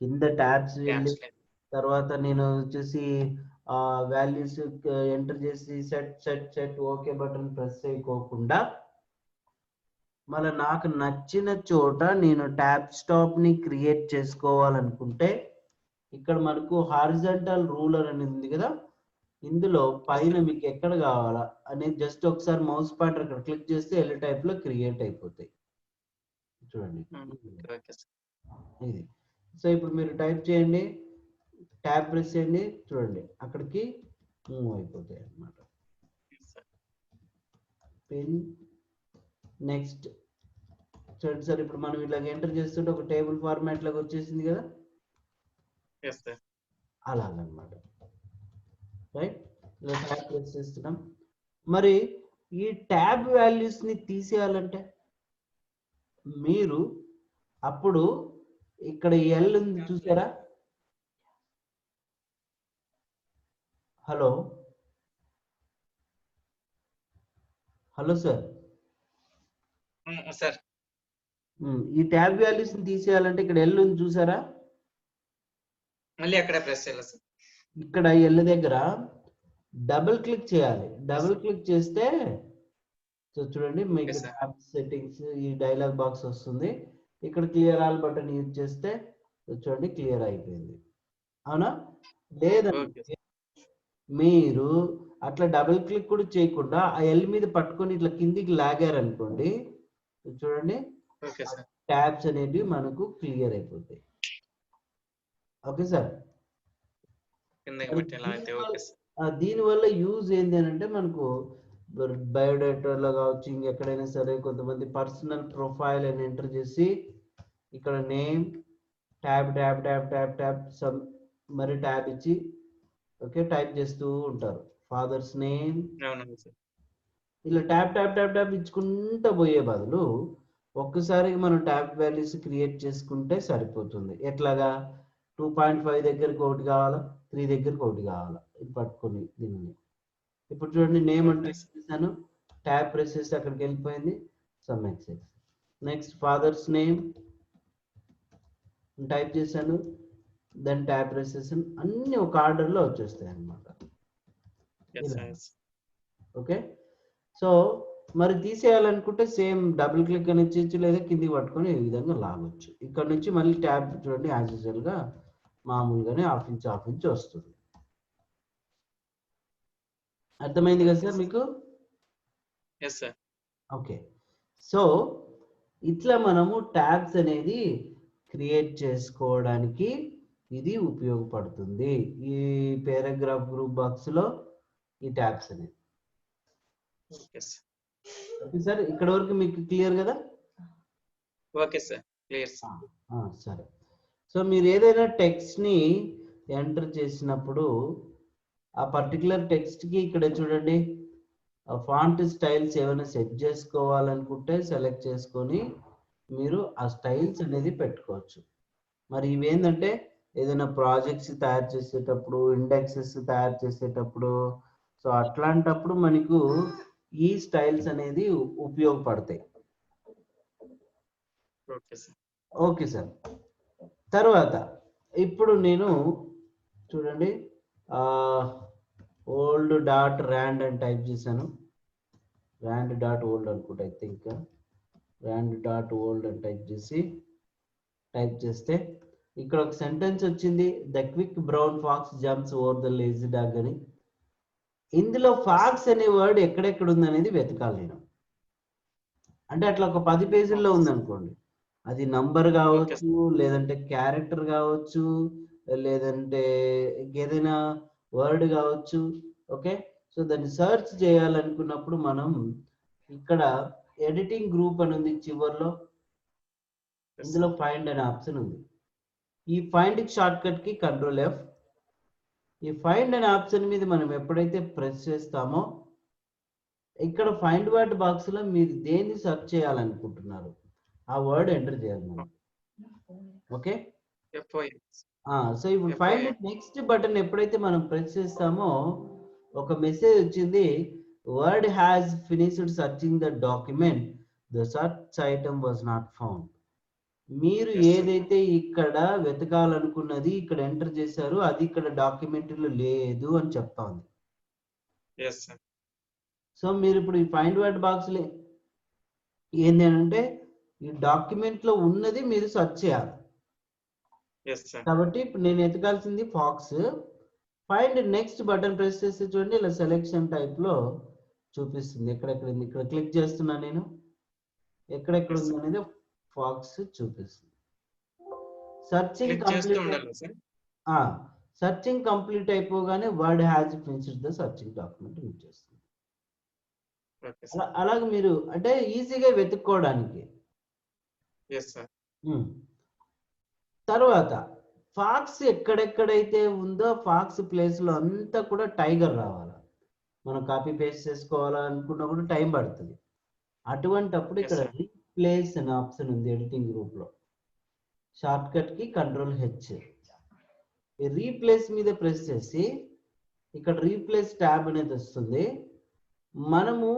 కింద ట్యాబ్స్ వెళ్ళి Tabs. తర్వాత నేను వచ్చేసి వాల్యూస్ ఎంటర్ చేసి set set set okay button press చేయకోకుండా మళ్ళీ నాకు నచ్చిన చోట నేను ట్యాబ్ స్టాప్ ని క్రియేట్ చేసుకోవాలనుకుంటే ఇక్కడ మనకు హారిజాంటల్ రూలర్ అనేది ఉంది కదా, ఇందులో పైన మీకు ఎక్కడ కావాలా అనేది జస్ట్ ఒకసారి మౌస్ పాయింటర్ ఇక్కడ క్లిక్ చేస్తే ఎల్ టైప్ లో క్రియేట్ అయిపోతాయి చూడండి. Okay, sir. ఇది. సో ఇప్పుడు మీరు టైప్ చేయండి, ట్యాబ్ ప్రెస్ చేయండి, చూడండి అక్కడికి మూవ్ అయిపోతాయి అన్నమాట. Yes, sir. పిన్ నెక్స్ట్ చూడండి సార్, ఇప్పుడు మనం ఇట్లా ఎంటర్ చేస్తుంటే ఒక టేబుల్ ఫార్మాట్ లాగా వచ్చేసింది కదా, Yes, sir. అలాగనమాట. రైట్. ఇలా ట్యాబ్ ప్రెస్ చేస్తున్నాం. మరి ఈ ట్యాబ్ వాల్యూస్ ని తీసేయాలంటే మీరు అప్పుడు ఇక్కడ ఎల్ ఉంది చూసారా? Hello hello sir. సార్ ఈ ట్యాబ్ వాల్యూస్ ని తీసేయాలంటే ఇక్కడ ఎల్ ఉంది చూసారా? మళ్ళీ అక్కడే ప్రెస్ చేయాలి సార్. ఇక్కడ ఎల్ దగ్గర డబుల్ క్లిక్ చేయాలి. డబుల్ క్లిక్ చేస్తే చూడండి మీకు sir. ట్యాబ్ సెట్టింగ్స్ ఈ డైలాగ్ బాక్స్ వస్తుంది. ఇక్కడ క్లియర్ ఆల్ బటన్ యూజ్ చేస్తే చూడండి క్లియర్ అయిపోయింది. అవునా? లేదంటే మీరు అట్లా డబుల్ క్లిక్ కూడా చేయకుండా ఆ ఎల్ మీద పట్టుకొని ఇట్లా కిందికి లాగారు అనుకోండి, చూడండి ట్యాబ్స్ అనేటివి మనకు క్లియర్ అయిపోతాయి. Okay sir. దీనివల్ల యూజ్ ఏంటి అని అంటే మనకు బయోడేటాలో కావచ్చు, ఇంకెక్కడైనా సరే కొంతమంది పర్సనల్ ప్రొఫైల్ అని ఎంటర్ చేసి ఇక్కడ name tab tab tab tab tab some మరి ట్యాబ్ ఇచ్చి ఓకే టైప్ చేస్తూ ఉంటారు. ఫాదర్స్ నేమ్ ఇలా ట్యాబ్ ట్యాబ్ ట్యాబ్ ట్యాబ్ ఇచ్చుకుంటూ పోయే బదులు ఒక్కసారి మనం ట్యాబ్ వాల్యూస్ క్రియేట్ చేసుకుంటే సరిపోతుంది. ఎట్లాగా 2.5 దగ్గరికి ఒకటి కావాలా, 3 దగ్గరికి ఒకటి కావాలా, ఇది పట్టుకొని దీన్ని. ఇప్పుడు చూడండి నేమ్ అంటే చేశాను, ట్యాబ్ ప్రెస్ చేస్తే అక్కడికి వెళ్ళిపోయింది some excess. Next father's name type చేశాను, దెన్ ట్యాబ్ ప్రెస్ చేశాను, అన్ని ఒక ఆర్డర్ లో వచ్చేస్తాయి అన్నమాట. ఓకే. సో మరి తీసేయాలనుకుంటే సేమ్ డబుల్ క్లిక్ అని ఇచ్చి లేదా కిందికి పట్టుకొని ఈ విధంగా లాగొచ్చు. ఇక్కడ నుంచి మళ్ళీ ట్యాబ్ చూడండి యాజ్ యూజువల్ గా మామూలుగానే హాఫ్ ఇంచ్ వస్తుంది. అర్థమైంది కదా సార్ మీకు? ఓకే. సో ఇట్లా మనము ట్యాబ్స్ అనేది క్రియేట్ చేసుకోవడానికి ఇది ఉపయోగపడుతుంది. ఈ పారాగ్రాఫ్ గ్రూప్ బాక్స్ లో ఈ ట్యాబ్స్ అనేది. ఓకే సార్, ఇక్కడ వరకు మీకు క్లియర్ కదా? Okay sir, clear sir. సరే. సో మీరు ఏదైనా టెక్స్ట్ ని ఎంటర్ చేసినప్పుడు ఆ పర్టికులర్ టెక్స్ట్ కి ఇక్కడ చూడండి ఫాంట్ స్టైల్స్ ఏమైనా సెట్ చేసుకోవాలనుకుంటే సెలెక్ట్ చేసుకొని మీరు ఆ స్టైల్స్ అనేది పెట్టుకోవచ్చు. మరి ఇవేంటంటే ఏదైనా ప్రాజెక్ట్స్ తయారు చేసేటప్పుడు, ఇండెక్సెస్ తయారు చేసేటప్పుడు, సో అట్లాంటప్పుడు మనకు ఈ స్టైల్స్ అనేది ఉపయోగపడతాయి. Okay sir. తర్వాత ఇప్పుడు నేను చూడండి ఓల్డ్ డాట్ ర్యాండ్ అని టైప్ చేశాను. ర్యాండ్ డాట్ ఓల్డ్ అనుకుంటా, I think rand dot old అని టైప్ చేస్తే ఇక్కడ ఒక సెంటెన్స్ వచ్చింది, the quick brown fox jumps over the lazy dog అని. ఇందులో ఫాక్స్ అనే వర్డ్ ఎక్కడెక్కడ ఉంది అనేది వెతకాలి నేను. అంటే అట్లా ఒక 10 పేజీల్లో ఉందనుకోండి, అది నంబర్ కావచ్చు, లేదంటే క్యారెక్టర్ కావచ్చు, లేదంటే ఏదైనా వర్డ్ కావచ్చు. ఓకే. సో దాన్ని సర్చ్ చేయాలనుకున్నప్పుడు మనం ఇక్కడ ఎడిటింగ్ గ్రూప్ అని ఉంది చివర్లో, ఇందులో ఫైండ్ అనే ఆప్షన్ ఉంది. ఈ ఫైండ్ షార్ట్ కట్ కి Ctrl+F. ఈ ఫైండ్ అనే ఆప్షన్ మీద మనం ఎప్పుడైతే ప్రెస్ చేస్తామో ఇక్కడ ఫైండ్ వర్డ్ బాక్స్ లో మీరు దేన్ని సెర్చ్ చేయాలనుకుంటున్నారు ఆ వర్డ్ ఎంటర్ చేయాలి మనం. ఓకే. సో ఇప్పుడు ఫైండ్ నెక్స్ట్ బటన్ ఎప్పుడైతే మనం ప్రెస్ చేస్తామో ఒక మెసేజ్ వచ్చింది, word has finished searching the document, the search item was not found. మీరు ఏదైతే ఇక్కడ వెతకాలనుకున్నది ఇక్కడ ఎంటర్ చేశారు, అది ఇక్కడ డాక్యుమెంట్ లో లేదు అని చెప్తా ఉంది. సో మీరు ఇప్పుడు ఈ ఫైండ్ వర్డ్ బాక్స్ లో ఏంది అంటే ఈ డాక్యుమెంట్ లో ఉన్నది మీరు సెర్చ్ చేయాలి. కాబట్టి ఇప్పుడు నేను ఎతకాల్సింది fox. Find next button press చేస్తే చూడండి ఇలా సెలెక్షన్ టైప్ లో చూపిస్తుంది. ఎక్కడెక్కడ ఉంది, ఇక్కడ క్లిక్ చేస్తున్నా నేను, ఎక్కడెక్కడ ఉంది అనేది ఫాక్స్ చూపిస్తుంది. సర్చింగ్ కంప్లీట్ అయిపోగానే word has finished the searching document use చేస్తుంది. అలాగే మీరు అంటే ఈజీగా వెతుక్కోవడానికి. తర్వాత ఫాక్స్ ఎక్కడెక్కడైతే ఉందో ఫాక్స్ ప్లేస్ లో అంతా కూడా టైగర్ రావాలి. మనం కాపీ పేస్ట్ చేసుకోవాలనుకున్నా కూడా టైం పడుతుంది. అటువంటప్పుడు Yes, ఇక్కడ sir. రీప్లేస్ అనే ఆప్షన్ ఉంది ఎడిటింగ్ గ్రూప్ లో. షార్ట్ కట్ కి కంట్రోల్ హెచ్. ఈ రీప్లేస్ మీద ప్రెస్ చేసి ఇక్కడ రీప్లేస్ ట్యాబ్ అనేది వస్తుంది. మనము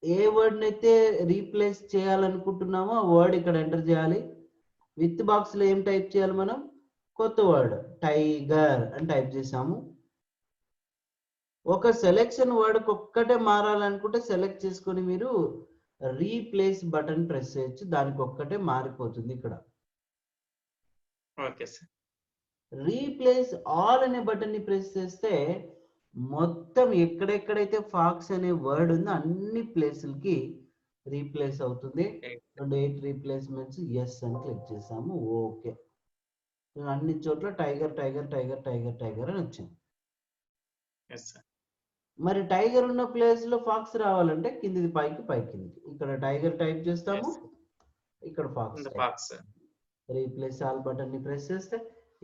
ఏ వర్డ్ అయితే రీప్లేస్ చేయాలనుకుంటున్నామో ఆ వర్డ్ ఇక్కడ ఎంటర్ చేయాలి. విత్ బాక్స్ లో ఏం టైప్ చేయాలి మనం? కొత్త వర్డ్ టైగర్ అని టైప్ చేసాము. ఒక సెలెక్షన్ వర్డ్ ఒక్కటే మారాలనుకుంటే సెలెక్ట్ చేసుకొని మీరు రీప్లేస్ బటన్ ప్రెస్ చేయొచ్చు. దానికి ఒక్కటే మారిపోతుంది. ఇక్కడ Okay, sir. రీప్లేస్ ఆల్ అనే బటన్ ని ప్రెస్ చేస్తే మొత్తం ఎక్కడెక్కడైతే ఫాక్స్ అనే వర్డ్ ఉందో అన్ని ప్లేసులకి రీప్లేస్ అవుతుంది. 8 రీప్లేస్మెంట్స్ ఎస్ అని క్లిక్ చేసాము. ఓకే, అన్ని చోట్ల tiger tiger tiger tiger tiger అని వచ్చింది. Yes, sir. మరి టైగర్ ఉన్న ప్లేస్ లో ఫాక్స్ రావాలంటే కిందిది పైకి పైకి ఇక్కడ టైగర్ టైప్ చేస్తాము. Yes, sir. ఇక్కడ In fox the box, sir. Replace all button ని ప్రెస్ చేస్తే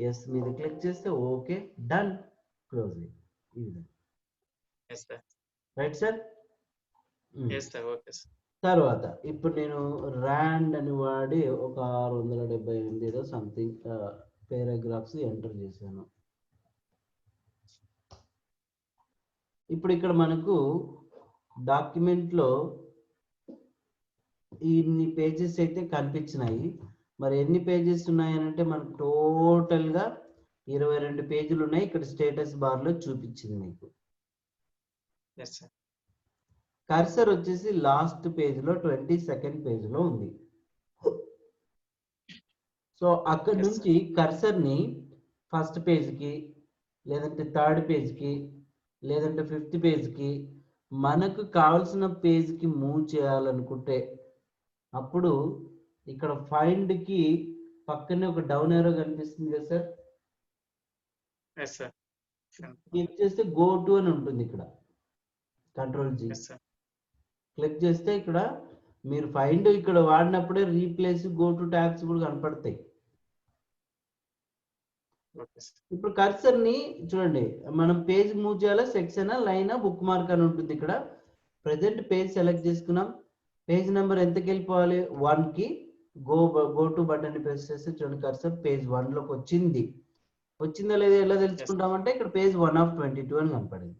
ఎస్ మీద క్లిక్ చేస్తే ఓకే, డన్, క్లోజ్. ఈ విధంగా. Yes, sir. Right sir. Yes, sir. Okay, sir. తర్వాత ఇప్పుడు నేను ర్యాండ్ అని వాడి ఒక 678 ఏదో సంథింగ్ పారాగ్రాఫ్స్ ఎంటర్ చేశాను. ఇప్పుడు ఇక్కడ మనకు డాక్యుమెంట్ లో ఇన్ని పేజెస్ అయితే కనిపించినాయి. మరి ఎన్ని పేజెస్ ఉన్నాయనంటే మనకు టోటల్ గా 22 పేజీలు ఉన్నాయి. ఇక్కడ స్టేటస్ బార్ లో చూపించింది మీకు. Yes, sir. కర్సర్ వచ్చేసి లాస్ట్ పేజ్ లో 22nd పేజ్ లో ఉంది. సో అక్కడ Yes, నుంచి కర్సర్ ని ఫస్ట్ పేజ్ కి లేదంటే థర్డ్ పేజ్ కి లేదంటే 5th పేజ్ కి మనకు కావాల్సిన పేజ్ కి మూవ్ చేయాలనుకుంటే అప్పుడు ఇక్కడ ఫైండ్ కి పక్కనే ఒక డౌన్ ఏరో కనిపిస్తుంది కదా సార్. Yes, sir. క్లిక్ చేస్తే గో టు అని ఉంటుంది. ఇక్కడ control G Yes, sir. Click చేస్తే ఇక్కడ మీరు ఫైండ్ ఇక్కడ వాడినప్పుడే రీప్లేస్ గో టు ట్యాబ్స్ కూడా కనపడతాయి. Okay, sir. ఇప్పుడు కర్సర్ ని చూడండి, మనం పేజ్ మూవ్ చేయాలా, సెక్షన్ లైన్ బుక్ మార్క్ అని ఉంటుంది. ఇక్కడ ప్రెసెంట్ పేజ్ సెలెక్ట్ చేసుకున్నాం. పేజ్ నెంబర్ ఎంతకి వెళ్ళిపోవాలి? 1 కి గో టు బటన్ ని ప్రెస్ చేస్తే చూడండి కర్సర్ పేజ్ 1 లోకి వచ్చింది. వచ్చిందా లేదా ఎలా తెలుసుకుంటామంటే ఇక్కడ పేజ్ 1 of 22 అని కనపడింది.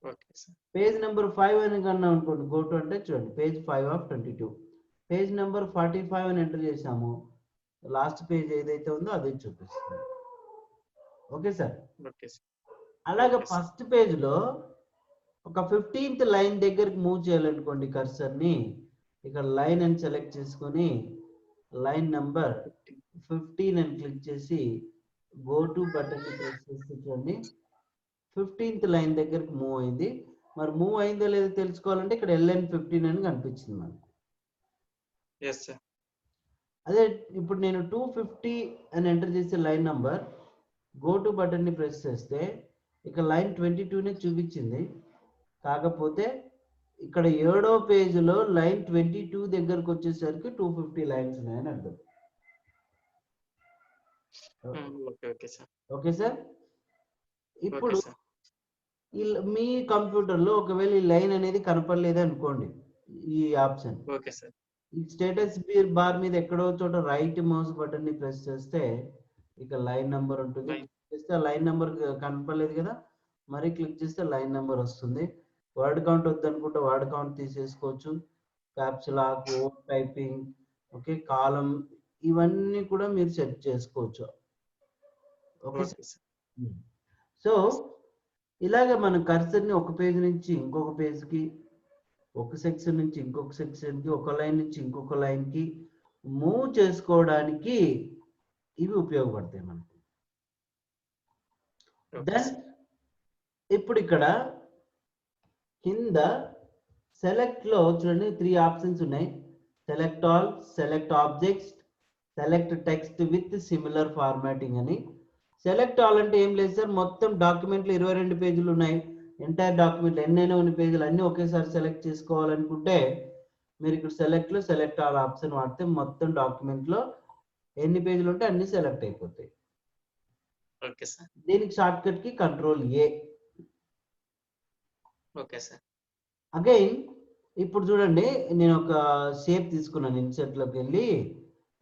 Okay, sir. పేజ్ నెంబర్ 5 అని కన్నా అనుకోండి, గో టు అంటే చూడండి పేజ్ 5 of 22. పేజ్ నెంబర్ 45 అని ఎంటర్ చేసాము, లాస్ట్ పేజ్ ఏదైతే ఉందో అదే చూపిస్తుంది. Okay sir. Okay, sir. అలాగే Yes. ఫస్ట్ పేజ్ లో ఒక 15th లైన్ దగ్గరికి మూవ్ చేయాలనుకోండి కర్సర్ ని, ఇక్కడ లైన్ అని సెలెక్ట్ చేసుకొని లైన్ నంబర్ 15 అని క్లిక్ చేసి గో టు బటన్ ని ప్రెస్ చేసి చూడండి 15th లైన్ దగ్గరికి మూవ్ అయింది. మరి మూవ్ అయిందో లేదో తెలుసుకోవాలంటే ఇక్కడ LN15 అని కనిపించింది మనకు. Yes, sir. అదే ఇప్పుడు నేను 250 అని ఎంటర్ చేసే line number go to button ని ప్రెస్ చేస్తే ఇక్కడ లైన్ 22 ని చూపించింది. కాకపోతే ఇక్కడ 7వ పేజీలో లైన్ 22 దగ్గరకు వచ్చేసరికి 250 లైన్స్ ఉన్నాయని అర్థం. Okay, okay, sir. Okay sir. ఇప్పుడు Okay, sir. మీ కంప్యూటర్ లో ఒకవేళ ఈ లైన్ అనేది కనపడలేదు అనుకోండి, ఈ ఆప్షన్ Okay, sir. ఈ స్టేటస్ బార్ మీద ఎక్కడో చోట రైట్ మౌస్ బటన్ ని ప్రెస్ చేస్తే ఇక లైన్ నంబర్ ఉంటుంది. Line. చేస్తే లైన్ నంబర్ కనపడలేదు కదా, మరి క్లిక్ చేస్తే లైన్ నంబర్ వస్తుంది. వర్డ్ కౌంట్ వద్దనుకుంటే వర్డ్ కౌంట్ తీసేసుకోవచ్చు. క్యాప్స్ లాక్, టైపింగ్, ఓకే, కాలం, ఇవన్నీ కూడా మీరు సెట్ చేసుకోవచ్చు. Okay Okay, sir. సో ఇలాగ మనం కర్సర్ ని ఒక పేజ్ నుంచి ఇంకొక పేజ్ కి, ఒక సెక్షన్ నుంచి ఇంకొక సెక్షన్ కి, ఒక లైన్ నుంచి ఇంకొక లైన్ కి మూవ్ చేసుకోవడానికి ఇవి ఉపయోగపడతాయి మనకు. Okay, then sir. ఇప్పుడు ఇక్కడ కింద సెలెక్ట్ లో చూడండి 3 ఆప్షన్స్ ఉన్నాయి. Select all, select objects, select text with similar formatting అని. సెలెక్ట్ ఆల్ అంటే ఏం లేదు సార్, మొత్తం డాక్యుమెంట్లు 22 పేజీలు ఉన్నాయి. ఎంటైర్ డాక్యుమెంట్ ఎన్నైనా ఉన్న పేజీలు అన్ని ఒకేసారి సెలెక్ట్ చేసుకోవాలనుకుంటే మీరు ఇక్కడ సెలెక్ట్ లో సెలెక్ట్ ఆల్ ఆప్షన్ వాడితే మొత్తం డాక్యుమెంట్ లో ఎన్ని పేజీలు ఉంటే అన్ని సెలెక్ట్ అయిపోతాయి. Okay sir. దీనికి షార్ట్ కట్ కి control A. Okay sir. Again ఇప్పుడు చూడండి, నేను ఒక షేప్ తీసుకున్నాను. ఇన్సెట్ లోకి వెళ్ళి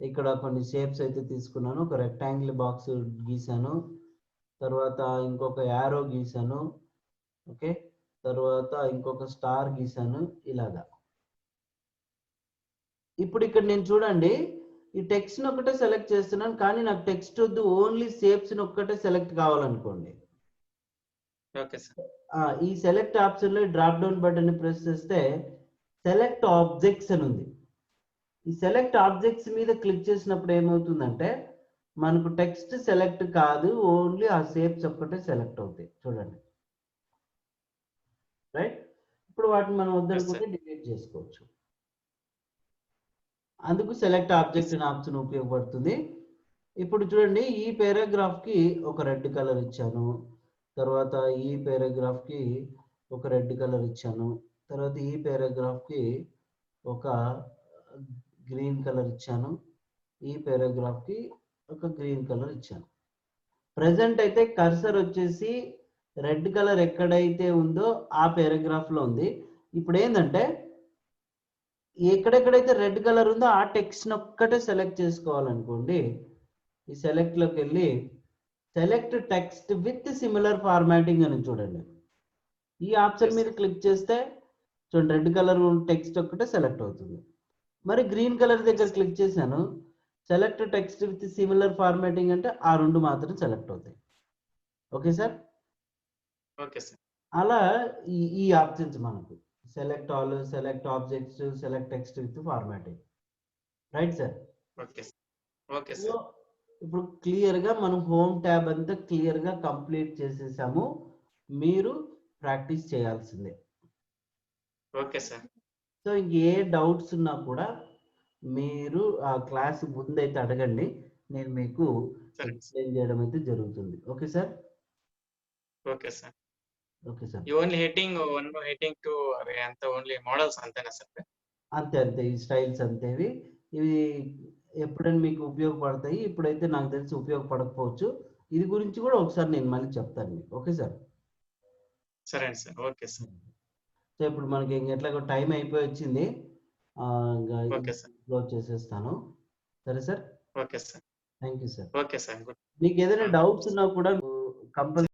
ఇక్కడ కొన్ని షేప్స్ అయితే తీసుకున్నాను. ఒక రెక్టాంగిల్ బాక్స్ గీసాను, తర్వాత ఇంకొక యారో గీసాను, ఓకే, తర్వాత ఇంకొక స్టార్ గీసాను, ఇలాగా. ఇప్పుడు ఇక్కడ నేను చూడండి, ఈ టెక్స్ట్ ఒక్కటే సెలెక్ట్ చేస్తున్నాను, కానీ నాకు టెక్స్ట్ వద్దు, ఓన్లీ షేప్స్ ఒక్కటే సెలెక్ట్ కావాలనుకోండి. Okay sir. ఈ సెలెక్ట్ ఆప్షన్ లో డ్రాప్ డౌన్ బటన్ ప్రెస్ చేస్తే సెలెక్ట్ ఆబ్జెక్ట్స్ అని ఉంది. ఈ సెలెక్ట్ ఆబ్జెక్ట్స్ మీద క్లిక్ చేసినప్పుడు ఏమవుతుందంటే మనకు టెక్స్ట్ సెలెక్ట్ కాదు, ఓన్లీ ఆ షేప్స్ ఒక్కటే సెలెక్ట్ అవుతాయి. చూడండి, రైట్. ఇప్పుడు వాటిని మనం వద్దనుకుంటే డిలీట్ చేసుకోవచ్చు. అందుకు సెలెక్ట్ ఆబ్జెక్ట్ అనే ఆప్షన్ ఉపయోగపడుతుంది. ఇప్పుడు చూడండి, ఈ పారాగ్రాఫ్ కి ఒక రెడ్ కలర్ ఇచ్చాను, తర్వాత ఈ పారాగ్రాఫ్ కి ఒక రెడ్ కలర్ ఇచ్చాను, తర్వాత ఈ పారాగ్రాఫ్ కి ఒక గ్రీన్ కలర్ ఇచ్చాను, ఈ పారాగ్రాఫ్ కి ఒక గ్రీన్ కలర్ ఇచ్చాను. ప్రెసెంట్ అయితే కర్సర్ వచ్చేసి రెడ్ కలర్ ఎక్కడైతే ఉందో ఆ పారాగ్రాఫ్ లో ఉంది. ఇప్పుడు ఏంటంటే ఎక్కడెక్కడైతే రెడ్ కలర్ ఉందో ఆ టెక్స్ట్ ఒక్కటే సెలెక్ట్ చేసుకోవాలనుకోండి, ఈ సెలెక్ట్ లోకి వెళ్ళి select text with similar formatting అని చూడండి. ఈ ఆప్షన్ మీద క్లిక్ చేస్తే చూడండి, రెడ్ కలర్ టెక్స్ట్ ఒక్కటే సెలెక్ట్ అవుతుంది. మరి గ్రీన్ కలర్ దగ్గర క్లిక్ చేశాను, select text with similar formatting అంటే ఆ రెండు మాత్రం సెలెక్ట్ అవుతాయి. Okay sir. Okay sir. అలా ఈ ఆప్షన్స్ మనకు select all, select objects, select text with formatting, right sir. Okay sir. Okay sir. ఇప్పుడు క్లియర్ గా మనం హోమ్ ట్యాబ్ అంతా క్లియర్ గా కంప్లీట్ చేసేసాము. మీరు ప్రాక్టీస్ చేయాల్సిందే. Okay sir. సో ఏ డౌట్స్ ఉన్నా కూడా మీరు ఆ క్లాస్ ముందైతే అడగండి, నేను మీకు ఎక్స్ప్లెయిన్ చేయడం అయితే జరుగుతుంది. Okay sir. Okay sir. Okay sir. ఈ ఓన్లీ హెడ్డింగ్ 1, హెడ్డింగ్ 2 అవి అంతా ఓన్లీ మోడల్స్ అంతేనా సార్? అంతే అంతే, ఈ స్టైల్స్ అంతేవి. ఇవి ఎప్పుడైనా మీకు ఉపయోగపడతాయి. ఇప్పుడైతే నాకు తెలిసి ఉపయోగపడకపోవచ్చు. ఇది గురించి కూడా ఒకసారి నేను మళ్ళీ చెప్తాను మీకు. Okay sir. సరే అండి సార్. Okay sir. సో ఇప్పుడు మనకి ఎట్లాగో టైం అయిపోయి వచ్చింది, ఓకే సార్. క్లోజ్ చేసేస్తాను. సరే sir. Okay sir. Thank you sir. Okay sir. మీకు ఏదైనా డౌట్స్ ఉన్నా కూడా కంపల్సరీ